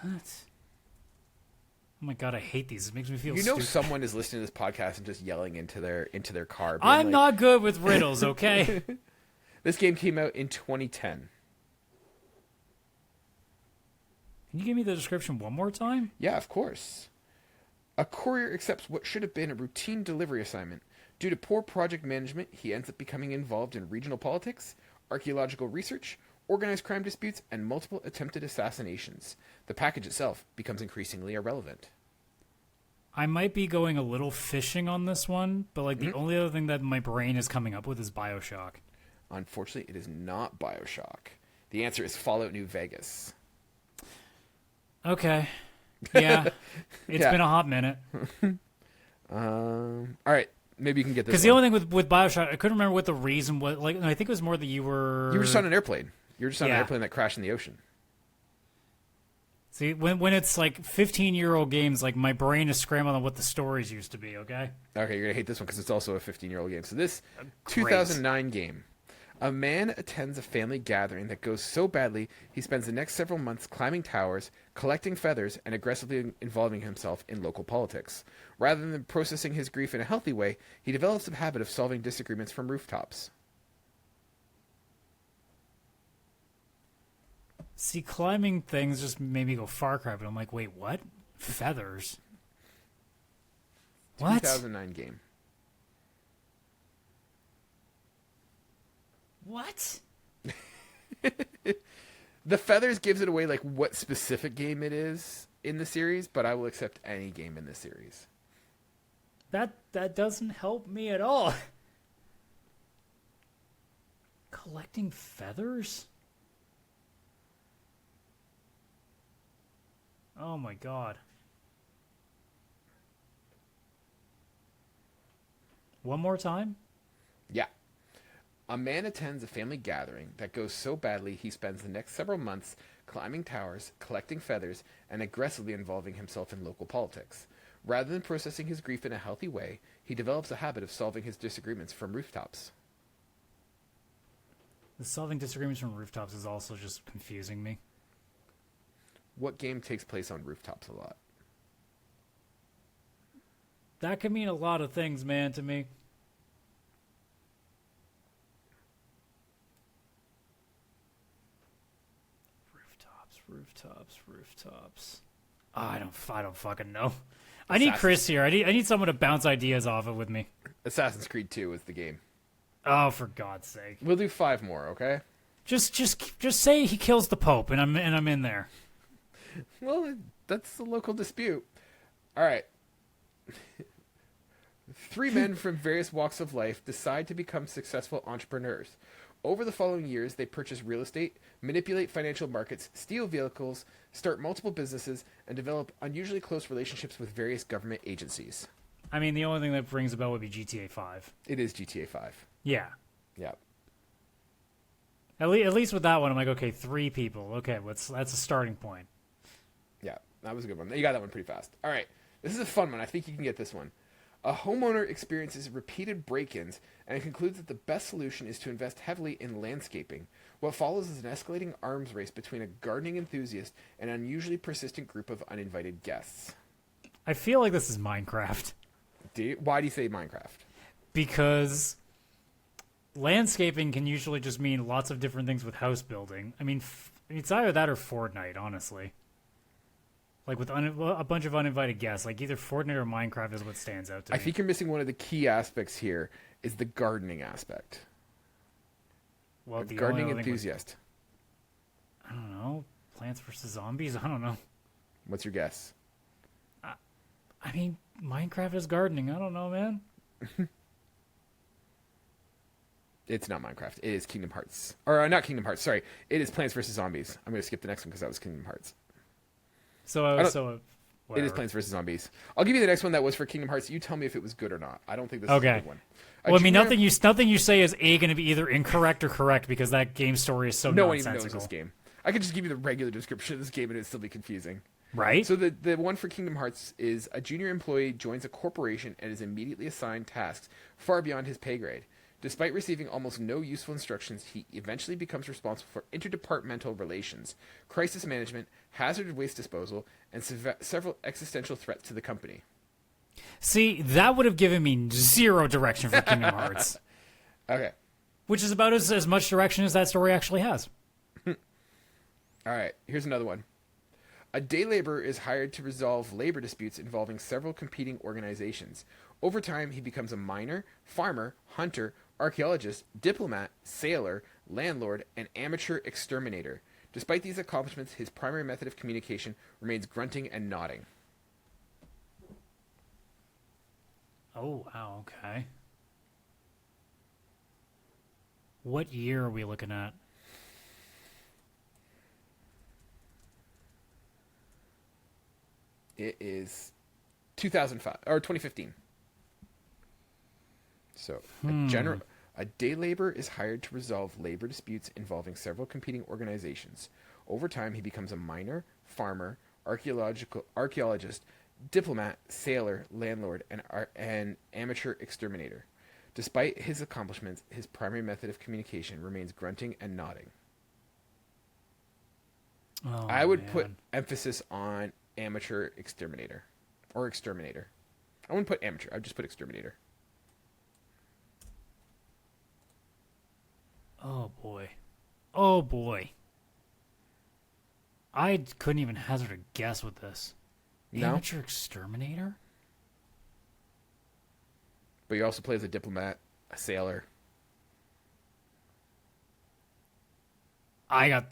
What? Oh my god, I hate these. It makes me feel stupid. Someone is listening to this podcast and just yelling into their car. I'm not good with riddles, okay? This game came out in 2010. Can you give me the description one more time? Yeah, of course. A courier accepts what should have been a routine delivery assignment. Due to poor project management, he ends up becoming involved in regional politics, archaeological research, organized crime disputes, and multiple attempted assassinations. The package itself becomes increasingly irrelevant. I might be going a little fishing on this one, but like the only other thing that my brain is coming up with is BioShock. Unfortunately, it is not BioShock. The answer is Fallout New Vegas. Okay. Yeah. It's been a hot minute. All right. Maybe you can get this. Because the only thing with BioShock, I couldn't remember what the reason was. Like, I think it was more that you were just on an airplane. You were just on an airplane that crashed in the ocean. See, when it's like 15-year-old games, like my brain is scrambling on what the stories used to be, okay? Okay, you're going to hate this one because it's also a 15-year-old game. So this 2009 game. A man attends a family gathering that goes so badly, he spends the next several months climbing towers, collecting feathers, and aggressively involving himself in local politics. Rather than processing his grief in a healthy way, he develops a habit of solving disagreements from rooftops. See, climbing things just made me go Far Cry, but I'm like, wait, what? Feathers? What? 2009 game. What? The feathers gives it away like what specific game it is in the series, but I will accept any game in this series. That doesn't help me at all. Collecting feathers? Oh my god. One more time? Yeah. A man attends a family gathering that goes so badly he spends the next several months climbing towers, collecting feathers, and aggressively involving himself in local politics. Rather than processing his grief in a healthy way, he develops a habit of solving his disagreements from rooftops. The solving disagreements from rooftops is also just confusing me. What game takes place on rooftops a lot? That could mean a lot of things, man, to me. Rooftops. Oh, I don't fucking know. I need Chris here. I need someone to bounce ideas off of with me. Assassin's Creed 2 is the game. Oh, for God's sake! We'll do 5 more, okay? Just say he kills the Pope, and I'm in there. Well, that's a local dispute. All right. 3 men from various walks of life decide to become successful entrepreneurs. Over the following years, they purchase real estate, manipulate financial markets, steal vehicles, start multiple businesses, and develop unusually close relationships with various government agencies. I mean, the only thing that rings a bell would be GTA 5. It is GTA 5. Yeah. Yeah. At least with that one, I'm like, okay, 3 people. Okay, that's a starting point. Yeah, that was a good one. You got that one pretty fast. All right. This is a fun one. I think you can get this one. A homeowner experiences repeated break-ins and concludes that the best solution is to invest heavily in landscaping. What follows is an escalating arms race between a gardening enthusiast and an unusually persistent group of uninvited guests. I feel like this is Minecraft. Why do you say Minecraft? Because landscaping can usually just mean lots of different things with house building. I mean, it's either that or Fortnite, honestly. Like with a bunch of uninvited guests, like either Fortnite or Minecraft is what stands out to me. I think you're missing one of the key aspects here is the gardening aspect. Well, the gardening enthusiast. I don't know. Plants vs. Zombies? I don't know. What's your guess? I mean, Minecraft is gardening. I don't know, man. It's not Minecraft. It is Kingdom Hearts. Or not Kingdom Hearts, sorry. It is Plants vs. Zombies. I'm going to skip the next one because that was Kingdom Hearts. It is Plants vs. Zombies. I'll give you the next one that was for Kingdom Hearts. You tell me if it was good or not. I don't think this is a good one. Well, I mean, nothing you say is going to be either incorrect or correct because that game story is so nonsensical. No one even knows this game. I could just give you the regular description of this game and it'd still be confusing. Right? So the one for Kingdom Hearts is a junior employee joins a corporation and is immediately assigned tasks far beyond his pay grade. Despite receiving almost no useful instructions, he eventually becomes responsible for interdepartmental relations, crisis management, hazardous waste disposal, and several existential threats to the company. See, that would have given me 0 direction for Kingdom Hearts. Okay. Which is about as much direction as that story actually has. All right, here's another one. A day laborer is hired to resolve labor disputes involving several competing organizations. Over time, he becomes a miner, farmer, hunter, archaeologist, diplomat, sailor, landlord, and amateur exterminator. Despite these accomplishments, his primary method of communication remains grunting and nodding. Oh, wow, okay. What year are we looking at? It is 2005 or 2015. So, a day laborer is hired to resolve labor disputes involving several competing organizations. Over time, he becomes a miner, farmer, archaeologist, diplomat, sailor, landlord, and amateur exterminator. Despite his accomplishments, his primary method of communication remains grunting and nodding. Oh, I would put emphasis on amateur exterminator. Or exterminator. I wouldn't put amateur. I'd just put exterminator. Oh, boy. Oh, boy. I couldn't even hazard a guess with this. No? Amateur exterminator? But you also play as a diplomat, a sailor. I got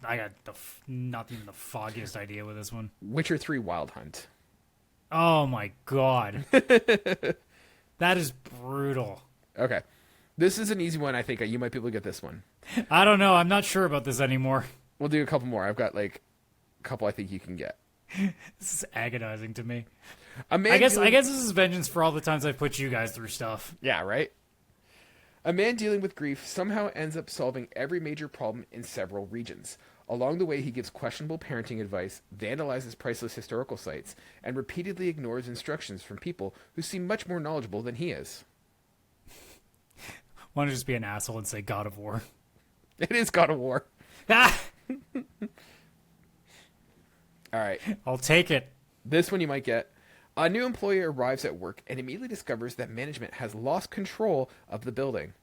not even the foggiest idea with this one. Witcher 3 Wild Hunt. Oh my god. That is brutal. Okay. This is an easy one, I think. You might be able to get this one. I don't know. I'm not sure about this anymore. We'll do a couple more. I've got like a couple I think you can get. This is agonizing to me. I guess this is vengeance for all the times I've put you guys through stuff. Yeah, right? A man dealing with grief somehow ends up solving every major problem in several regions. Along the way, he gives questionable parenting advice, vandalizes priceless historical sites, and repeatedly ignores instructions from people who seem much more knowledgeable than he is. Why don't you just be an asshole and say God of War? It is God of War. All right. I'll take it. This one you might get. A new employee arrives at work and immediately discovers that management has lost control of the building.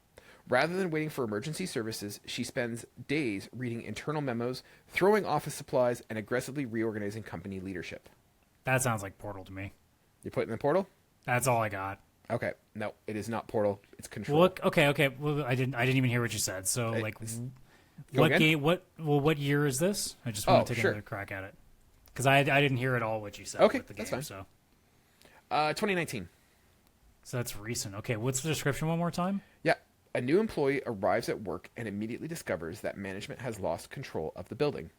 Rather than waiting for emergency services, she spends days reading internal memos, throwing office supplies, and aggressively reorganizing company leadership. That sounds like Portal to me. You put it in the Portal? That's all I got. Okay. No, it is not Portal. It's Control. Well, okay. Well, I didn't even hear what you said. So, what game? What year is this? I just want to take another crack at it because I didn't hear at all what you said. Okay, with the game, that's fine. So, 2019. So that's recent. Okay, what's the description one more time? Yeah. A new employee arrives at work and immediately discovers that management has lost control of the building.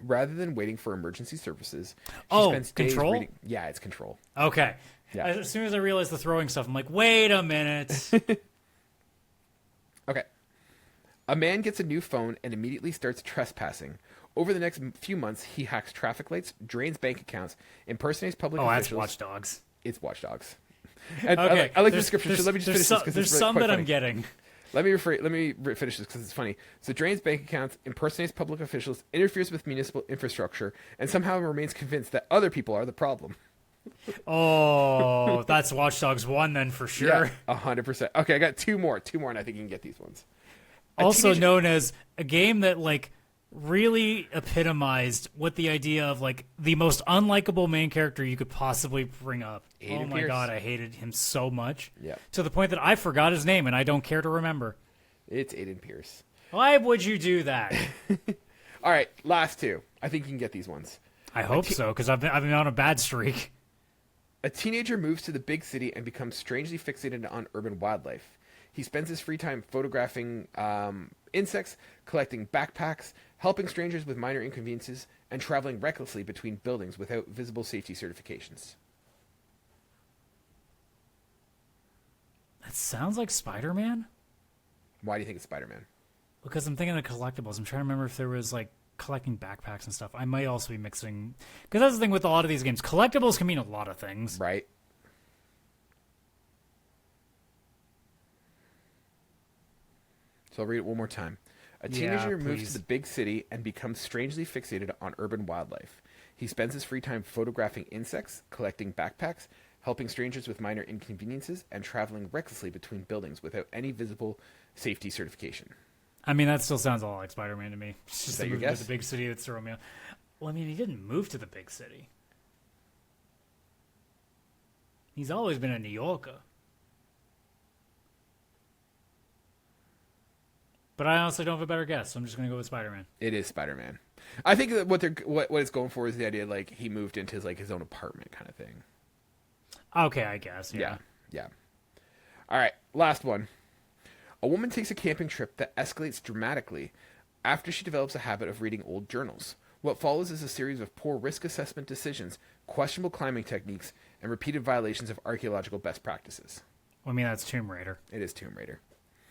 Rather than waiting for emergency services, she spends days Control? reading... Yeah, it's Control. Okay. Yeah. As soon as I realized the throwing stuff, I'm like, wait a minute. Okay. A man gets a new phone and immediately starts trespassing. Over the next few months, he hacks traffic lights, drains bank accounts, impersonates public officials. That's Watch Dogs. It's Watch Dogs. And Okay. I like the description, so let me just finish this because there's it's some quite that funny. I'm getting. Let me finish this because it's funny. So drains bank accounts, impersonates public officials, interferes with municipal infrastructure, and somehow remains convinced that other people are the problem. Oh, that's Watch Dogs 1 then for sure. Yeah, 100%. Okay, I got two more, and I think you can get these ones. Also known as a game that really epitomized what the idea of the most unlikable main character you could possibly bring up. Aiden Oh my Pierce. god, I hated him so much. Yeah. To the point that I forgot his name and I don't care to remember. It's Aiden Pierce. Why would you do that? All right, last two. I think you can get these ones. I hope so, because I've been on a bad streak. A teenager moves to the big city and becomes strangely fixated on urban wildlife. He spends his free time photographing insects, collecting backpacks, helping strangers with minor inconveniences, and traveling recklessly between buildings without visible safety certifications. That sounds like Spider-Man? Why do you think it's Spider-Man? Because I'm thinking of collectibles. I'm trying to remember if there was collecting backpacks and stuff. I might also be mixing... Because that's the thing with a lot of these games. Collectibles can mean a lot of things. Right. So I'll read it one more time. A teenager moves to the big city and becomes strangely fixated on urban wildlife. He spends his free time photographing insects, collecting backpacks, helping strangers with minor inconveniences, and traveling recklessly between buildings without any visible safety certification. I mean, that still sounds a lot like Spider-Man to me. It's just that your moving guess? to the big city that's throwing me off. Well, I mean, he didn't move to the big city. He's always been a New Yorker. But I honestly don't have a better guess, so I'm just going to go with Spider-Man. It is Spider-Man. I think that what it's going for is the idea he moved into his own apartment kind of thing. Okay, I guess, yeah. Yeah. All right, last one. A woman takes a camping trip that escalates dramatically after she develops a habit of reading old journals. What follows is a series of poor risk assessment decisions, questionable climbing techniques, and repeated violations of archaeological best practices. Well, I mean, that's Tomb Raider. It is Tomb Raider.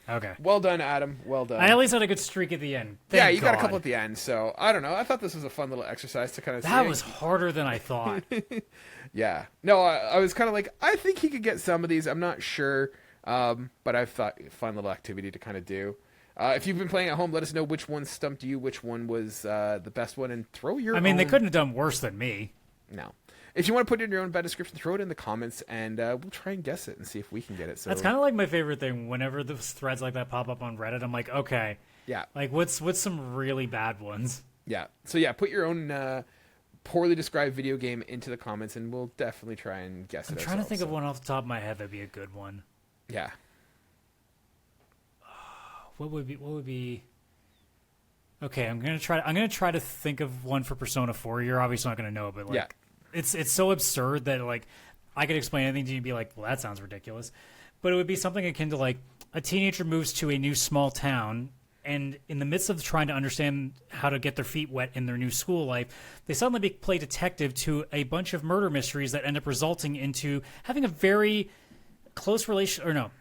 Okay. Well done, Adam. Well done. I at least had a good streak at the end. Yeah, you got a God. couple at the end, so I don't know. I thought this was a fun little exercise to kind of That see. was harder than I thought. Yeah. No, I was kind of I think he could get some of these. I'm not sure, but I thought fun little activity to kind of do. If you've been playing at home, let us know which one stumped you, which one was the best one, and throw your I mean, own... they couldn't have done worse than me. No. If you want to put it in your own bad description, throw it in the comments, and we'll try and guess it and see if we can get it. So That's kind of like my favorite thing. Whenever the threads like that pop up on Reddit, I'm like, okay. Yeah. What's some really bad ones? Yeah. So yeah, put your own poorly described video game into the comments, and we'll definitely try and guess it. I'm trying to think of one off the top of my head that'd be a good one. Yeah. What would be? Okay, I'm gonna try to think of one for Persona 4. You're obviously not gonna know, but Yeah. it's so absurd that I could explain anything to you and be like, well, that sounds ridiculous. But it would be something akin to a teenager moves to a new small town, and in the midst of trying to understand how to get their feet wet in their new school life, they suddenly play detective to a bunch of murder mysteries that end up resulting into having a very close relation, or no,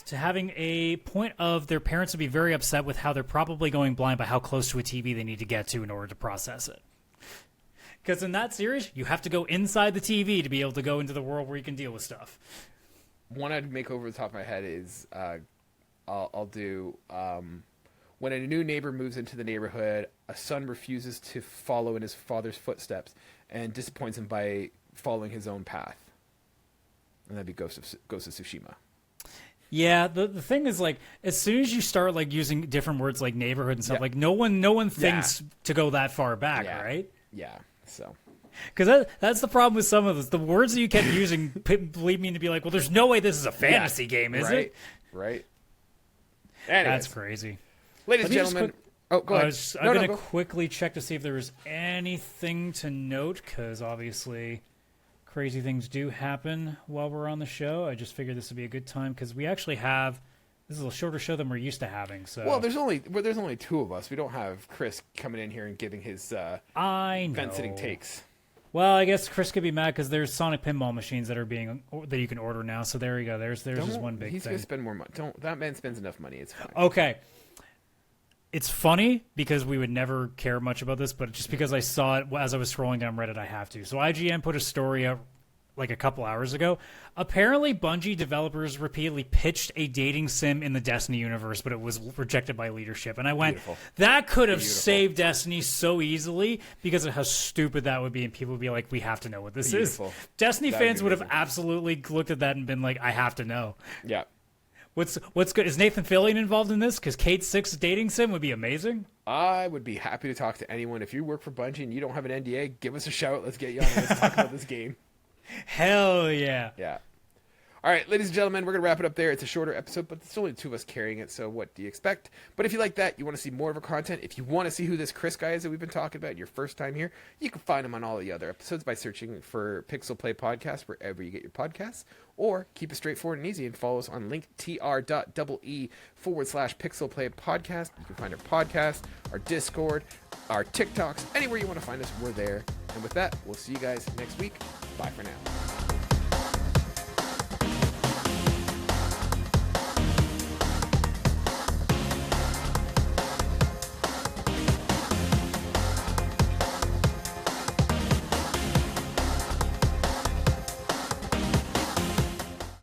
to having a point of their parents would be very upset with how they're probably going blind by how close to a TV they need to get to in order to process it. Because in that series, you have to go inside the TV to be able to go into the world where you can deal with stuff. One I'd make over the top of my head is I'll do When a new neighbor moves into the neighborhood, a son refuses to follow in his father's footsteps and disappoints him by following his own path. And that'd be Ghost of Tsushima. Yeah, the thing is, like, as soon as you start like using different words like neighborhood and stuff, like no one thinks to go that far back, right? Yeah. So. Because that's the problem with some of this. The words that you kept using lead me to be like, well, there's no way this is a fantasy game, is it? Right. Anyways, that's crazy. Ladies and gentlemen. Go ahead. I'm going to quickly check to see if there was anything to note, because obviously crazy things do happen while we're on the show. I just figured this would be a good time, because we actually have... This is a shorter show than we're used to having. So well, there's only two of us. We don't have Chris coming in here and giving his fence-sitting takes. Well, I guess Chris could be mad because there's Sonic pinball machines that you can order now. So there you go. There's just one big thing. He's gonna spend more money. That man spends enough money. It's fine. Okay. It's funny because we would never care much about this, but just because I saw it as I was scrolling down Reddit, I have to. So IGN put a story up like a couple hours ago. Apparently, Bungie developers repeatedly pitched a dating sim in the Destiny universe, but it was rejected by leadership. And I went, that could have saved Destiny so easily because of how stupid that would be, and people would be like, we have to know what this is. Destiny fans would have absolutely looked at that and been like, I have to know. Yeah. What's good? Is Nathan Fillion involved in this? Because Kate 6 dating sim would be amazing. I would be happy to talk to anyone. If you work for Bungie and you don't have an NDA, give us a shout. Let's get you on. Let's talk about this game. Hell yeah. Yeah. All right, ladies and gentlemen, we're going to wrap it up there. It's a shorter episode, but it's only two of us carrying it, so what do you expect? But if you like that, you want to see more of our content, if you want to see who this Chris guy is that we've been talking about your first time here, you can find him on all the other episodes by searching for PixelPlay Podcast wherever you get your podcasts, or keep it straightforward and easy and follow us on linktr.ee/PixelPlay Podcast. You can find our podcast, our Discord, our TikToks, anywhere you want to find us, we're there. And with that, we'll see you guys next week. Bye for now.